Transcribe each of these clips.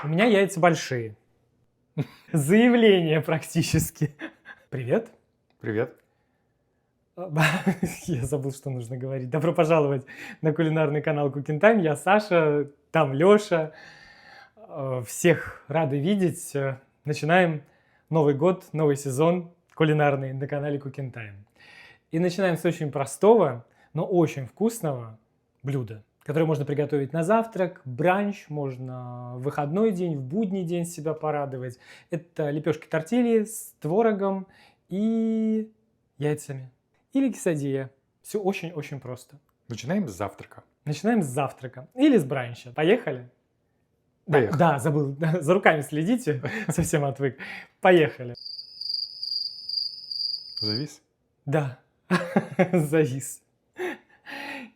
У меня яйца большие. Заявление практически. Привет. Привет. Я забыл, что нужно говорить. Добро пожаловать на кулинарный канал Cooking Time. Я Саша, там Леша. Всех рады видеть. Начинаем Новый год, новый сезон кулинарный на канале Cooking Time. И начинаем с очень простого, но очень вкусного блюда, которое можно приготовить на завтрак, бранч, можно в выходной день, в будний день себя порадовать. Это лепешки тортильи с творогом и яйцами. Или quesadilla. Все очень-очень просто. Начинаем с завтрака. Начинаем с завтрака. Или с бранча. Поехали? Поехали. Да, забыл. За руками следите. Совсем отвык. Поехали. Завис? Да. Завис.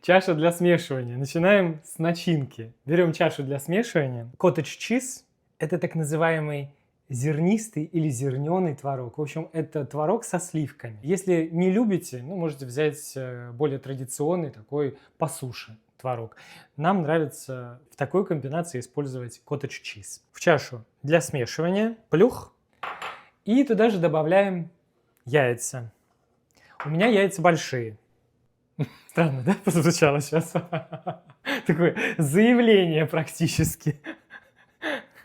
Чаша для смешивания. Начинаем с начинки. Берем чашу для смешивания. Cottage cheese – это так называемый зернистый или зерненый творог. В общем, это творог со сливками. Если не любите, можете взять более традиционный такой по суше творог. Нам нравится в такой комбинации использовать cottage cheese. В чашу для смешивания плюх. И туда же добавляем яйца. У меня яйца большие. Странно, да, прозвучало сейчас? Такое заявление практически.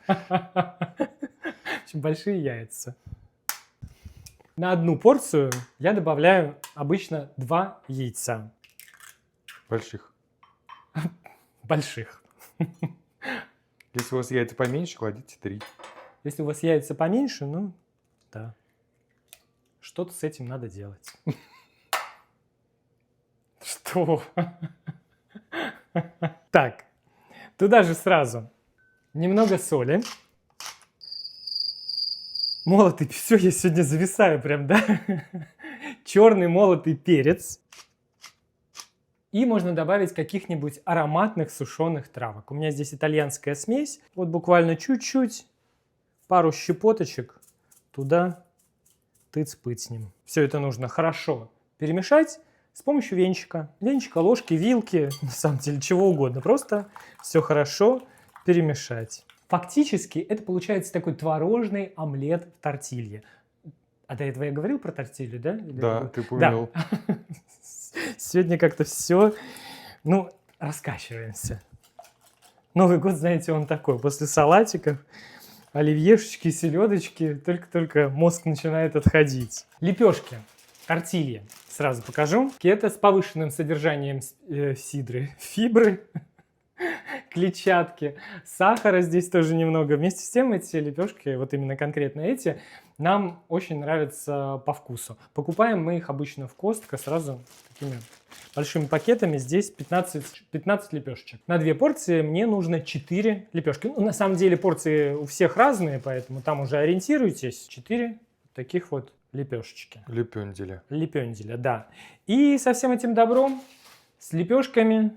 Очень большие яйца. На одну порцию я добавляю обычно 2 яйца. Больших. Больших. Если у вас яйца поменьше, кладите 3. Если у вас яйца поменьше, да. Что-то с этим надо делать. Что? Так, туда же сразу немного соли. Молотый, все, я сегодня зависаю прям, да? Черный молотый перец. И можно добавить каких-нибудь ароматных сушеных травок. У меня здесь итальянская смесь. Вот буквально чуть-чуть, пару щепоточек туда тыц-пыцнем. Все это нужно хорошо перемешать с помощью венчика. Венчика, ложки, вилки, на самом деле чего угодно. Просто все хорошо перемешать. Фактически это получается такой творожный омлет в тортилье. А до этого я говорил про тортилью, да? Да, ты упомянул. Да. Сегодня как-то все, раскачиваемся. Новый год, знаете, он такой. После салатиков, оливьешечки, селедочки, только-только мозг начинает отходить. Лепешки, тортилья. Сразу покажу. Это с повышенным содержанием фибры, клетчатки, сахара здесь тоже немного. Вместе с тем эти лепешки, вот именно конкретно эти, нам очень нравятся по вкусу. Покупаем мы их обычно в Costco сразу такими большими пакетами. Здесь 15 лепешечек. На 2 порции мне нужно 4 лепешки. На самом деле порции у всех разные, поэтому там уже ориентируйтесь. 4 таких вот лепешечки. Лепенделя. Лепенделя, да. И со всем этим добром, с лепешками,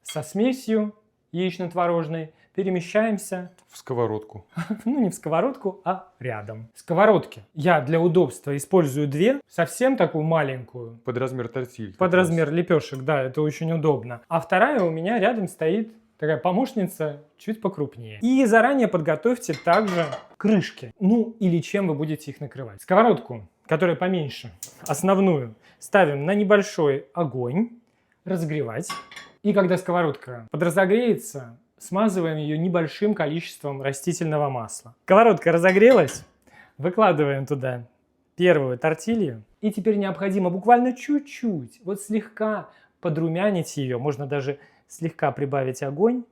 со смесью яично-творожной, перемещаемся в сковородку. Не в сковородку, а рядом. Сковородки я для удобства использую 2, совсем такую маленькую. Под размер тортиль. Под размер лепешек, да, это очень удобно. А вторая у меня рядом стоит такая помощница чуть покрупнее. И заранее подготовьте также крышки. Или чем вы будете их накрывать. Сковородку, которая поменьше, основную, ставим на небольшой огонь, разогревать. И когда сковородка подразогреется, смазываем ее небольшим количеством растительного масла. Сковородка разогрелась, выкладываем туда первую тортилью. И теперь необходимо буквально чуть-чуть, вот слегка подрумянить ее. Можно даже слегка прибавить огонь,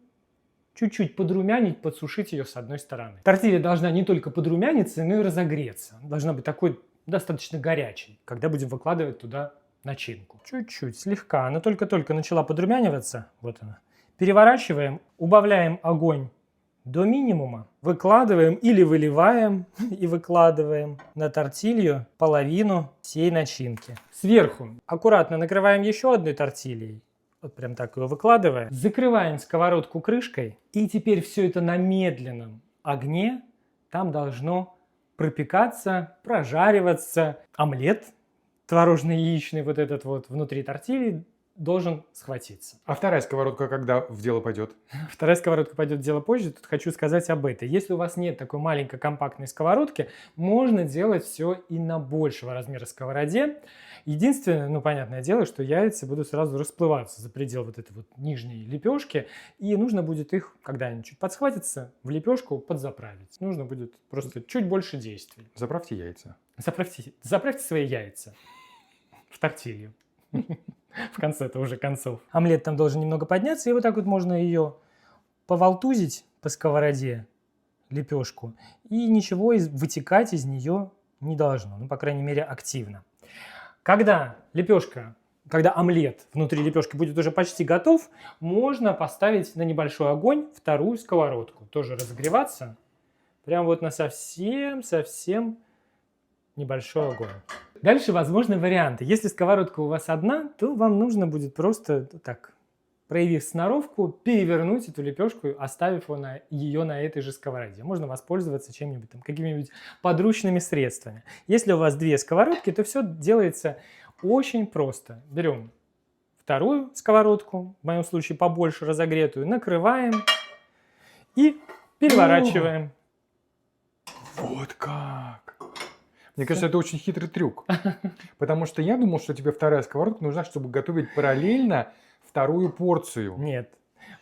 чуть-чуть подрумянить, подсушить ее с одной стороны. Тортилья должна не только подрумяниться, но и разогреться. Должна быть такой достаточно горячей, когда будем выкладывать туда начинку. Чуть-чуть, слегка. Она только-только начала подрумяниваться. Вот она. Переворачиваем, убавляем огонь до минимума. Выкладываем или выливаем и выкладываем на тортилью половину всей начинки. Сверху аккуратно накрываем еще одной тортильей. Вот прям так ее выкладываем. Закрываем сковородку крышкой. И теперь все это на медленном огне. Там должно пропекаться, прожариваться омлет творожно-яичный, вот этот вот внутри тортильи, должен схватиться. А вторая сковородка когда в дело пойдет? Вторая сковородка пойдет в дело позже, тут хочу сказать об этой. Если у вас нет такой маленькой компактной сковородки, можно делать все и на большего размера сковороде. Единственное, ну, понятное дело, что яйца будут сразу расплываться за предел вот этой вот нижней лепешки, и нужно будет их, когда они чуть подсхватятся, в лепешку подзаправить. Нужно будет просто чуть больше действий. Заправьте яйца. Заправьте свои яйца в тортилью. В конце-то уже концов. Омлет там должен немного подняться, и вот так вот можно ее поволтузить по сковороде, лепешку, и ничего вытекать из нее не должно, ну, по крайней мере, активно. Когда омлет внутри лепешки будет уже почти готов, можно поставить на небольшой огонь вторую сковородку, тоже разогреваться, прям вот на совсем небольшой огонь. Дальше возможны варианты. Если сковородка у вас одна, то вам нужно будет просто так, проявив сноровку, перевернуть эту лепешку, оставив ее на этой же сковороде. Можно воспользоваться чем-нибудь, какими-нибудь подручными средствами. Если у вас две сковородки, то все делается очень просто. Берем вторую сковородку, в моем случае побольше разогретую, накрываем и переворачиваем. Вот как! Мне кажется, это очень хитрый трюк. Потому что я думал, что тебе вторая сковородка нужна, чтобы готовить параллельно вторую порцию. Нет.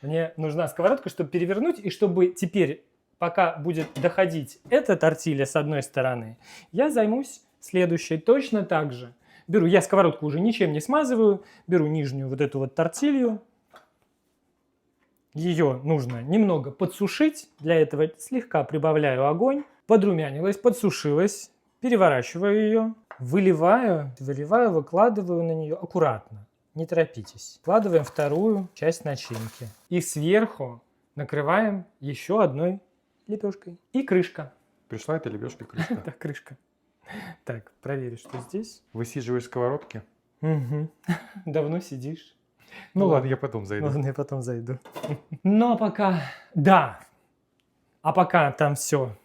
Мне нужна сковородка, чтобы перевернуть, и чтобы теперь, пока будет доходить эта тортилья с одной стороны, я займусь следующей точно так же. Я сковородку уже ничем не смазываю, беру нижнюю вот эту вот тортилью. Ее нужно немного подсушить, для этого слегка прибавляю огонь. Подрумянилась, подсушилась. Переворачиваю ее, выливаю, выкладываю на нее аккуратно, не торопитесь. Вкладываем вторую часть начинки. И сверху накрываем еще одной лепешкой. И крышка. Пришла эта лепешка крышка. Да, крышка. Так, проверю, что здесь. Высиживаешь сковородки? Угу. Давно сидишь. Ну ладно, я потом зайду. Ладно, я потом зайду. Но пока... Да. А пока там все...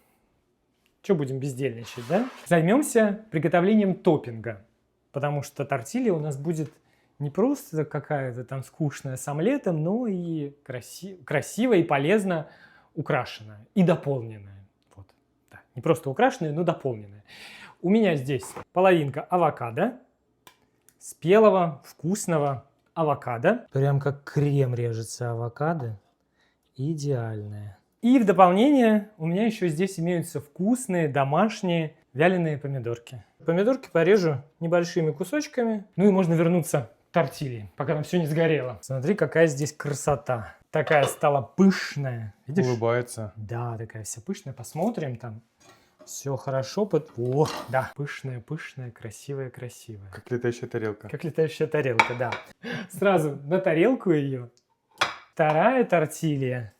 Что будем бездельничать, да? Займемся приготовлением топпинга. Потому что тортилья у нас будет не просто какая-то там скучная с омлетом, но и красиво и полезно украшенная и дополненная. Вот. Да. Не просто украшенная, но дополненная. У меня здесь половинка авокадо, спелого, вкусного авокадо. Прям как крем режется авокадо. Идеальное. И в дополнение у меня еще здесь имеются вкусные домашние вяленые помидорки. Помидорки порежу небольшими кусочками. Ну и можно вернуться к тортилье, пока там все не сгорело. Смотри, какая здесь красота. Такая стала пышная. Видишь? Улыбается. Да, такая вся пышная. Посмотрим там. Все хорошо. О, да. Пышная, красивая. Как летающая тарелка. Как летающая тарелка, да. Сразу на тарелку ее. Вторая тортилья.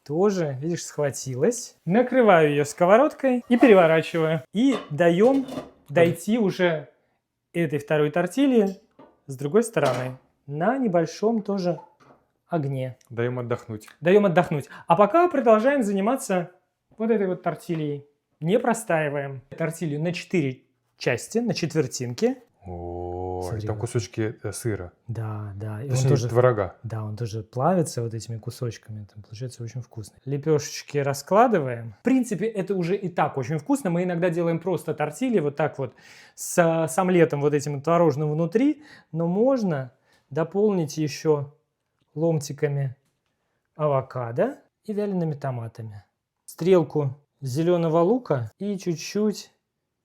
Тоже, видишь, схватилась. Накрываю ее сковородкой и переворачиваю. И даем дойти уже этой второй тортильи с другой стороны. На небольшом тоже огне. Даем отдохнуть. Даем отдохнуть. А пока продолжаем заниматься вот этой вот тортильей. Не простаиваем. Тортилью на 4 части, на четвертинки. О, Смотри, там вот. кусочки сыра. Да. И Точнее, он тоже... творога. Да, он тоже плавится вот этими кусочками, там получается очень вкусно. Лепешечки раскладываем. В принципе, это уже и так очень вкусно. Мы иногда делаем просто тортильи вот так вот с омлетом вот этим творожным внутри, но можно дополнить еще ломтиками авокадо и вялеными томатами. Стрелку зеленого лука и чуть-чуть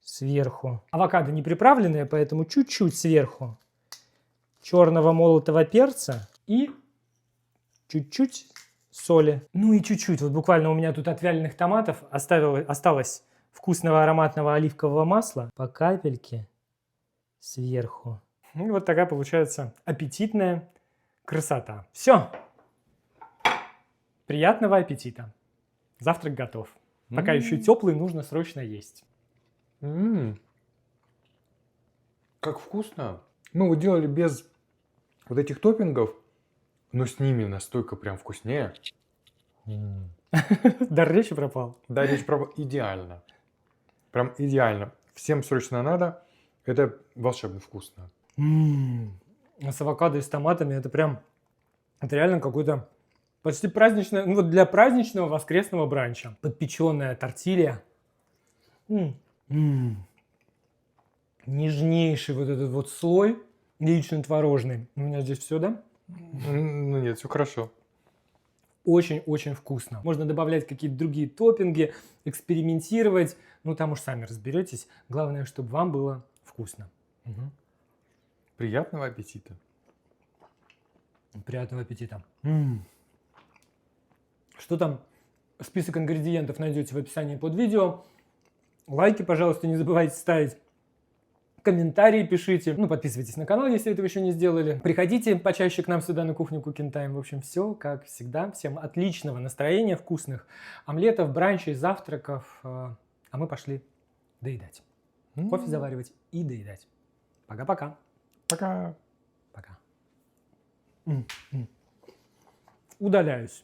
сверху. Авокадо не приправленное, поэтому чуть-чуть сверху черного молотого перца и чуть-чуть соли. Ну и чуть-чуть, вот буквально у меня тут от вяленых томатов осталось вкусного ароматного оливкового масла по капельке сверху. И вот такая получается аппетитная красота. Все. Приятного аппетита. Завтрак готов. Пока еще теплый, нужно срочно есть. Как вкусно. Мы вот делали без вот этих топпингов, но с ними настолько прям вкуснее. Дар речи пропал. Да, речь про идеально. Прям идеально. Всем срочно надо. Это волшебно вкусно. с авокадо и с томатами. Это прям, это реально какой-то почти праздничный, ну вот для праздничного воскресного бранча. Подпеченная тортилья. М. Нежнейший вот этот вот слой яично-творожный. У меня здесь все, да? Ну нет, все хорошо. Очень-очень вкусно. Можно добавлять какие-то другие топпинги, экспериментировать. Ну, там уж сами разберетесь. Главное, чтобы вам было вкусно. Мгм. Приятного аппетита. Приятного аппетита. Что там? Список ингредиентов найдете в описании под видео. Лайки, пожалуйста, не забывайте ставить. Комментарии пишите. Ну, подписывайтесь на канал, если этого еще не сделали. Приходите почаще к нам сюда на кухню Cooking Time. В общем, все как всегда. Всем отличного настроения, вкусных омлетов, бранчей, завтраков. А мы пошли доедать. Кофе заваривать и доедать. Пока-пока. Пока. Пока. Удаляюсь.